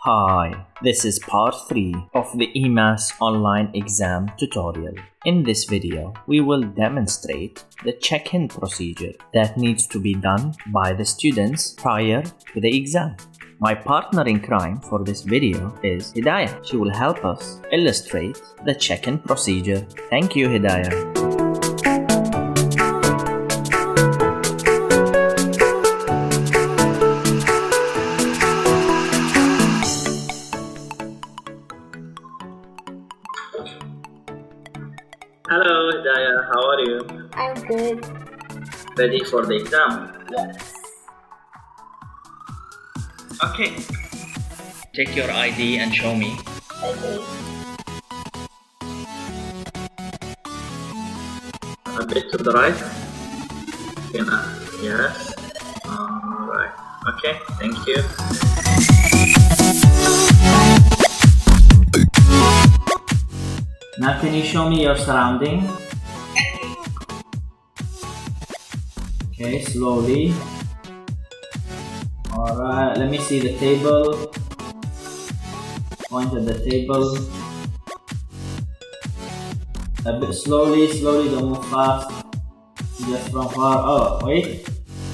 Hi, this is part 3 of the IMAS online exam tutorial. In this video, we will demonstrate the check-in procedure that needs to be done by the students prior to the exam. My partner in crime for this video is Hidayah. She will help us illustrate the check-in procedure. Thank you, Hidayah. Hello, Hidayah. How are you? I'm good. Ready for the exam? Yes. Okay. Take your ID and show me. Okay. A bit to the right. Yes. Alright. Okay, thank you. Now can you show me your surrounding? Okay, slowly. Alright, let me see the table. Point at the table. A bit slowly, don't move fast. Just from far. Oh, wait.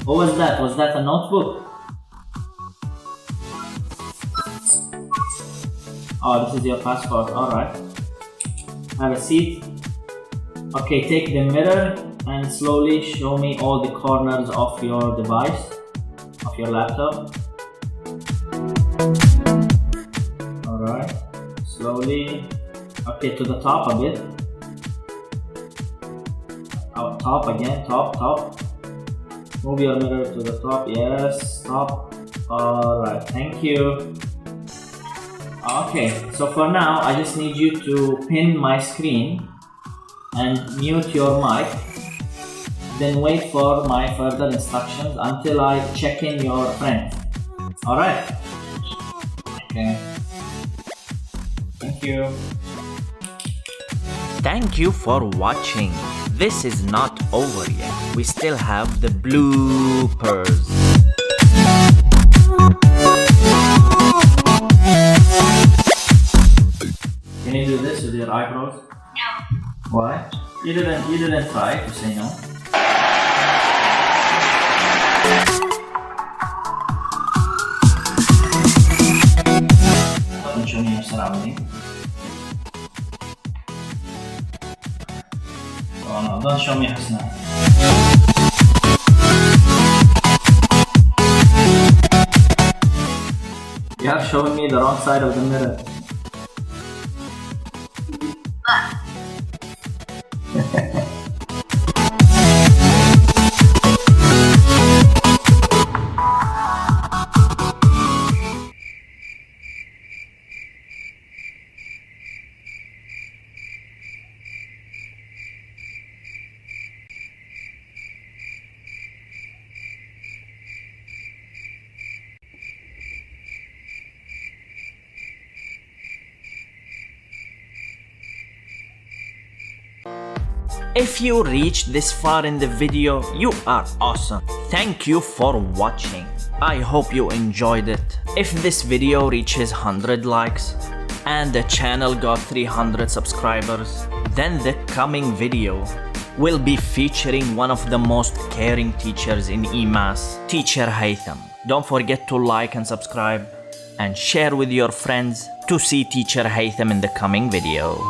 What was that? Was that a notebook? Oh, this is your passport. Alright. Have a seat. Okay, take the mirror and slowly show me all the corners of your device, of your laptop. Alright, slowly. Okay, to the top a bit. Out top again, top. Move your mirror to the top, yes, top. Alright, thank you. Okay, so for now, I just need you to pin my screen and mute your mic. Then wait for my further instructions until I check in your friend. Alright? Okay. Thank you. Thank you for watching. This is not over yet. We still have the bloopers. Can you do this with your eyebrows? No. Why? You didn't try to say no. Don't show me your surrounding. Oh no, don't show me Hasna. You are showing me the wrong side of the mirror. If you reached this far in the video, you are awesome. Thank you for watching. I hope you enjoyed it. If this video reaches 100 likes and the channel got 300 subscribers, then the coming video will be featuring one of the most caring teachers in IMAS, Teacher Haytham. Don't forget to like and subscribe and share with your friends to see Teacher Haytham in the coming video.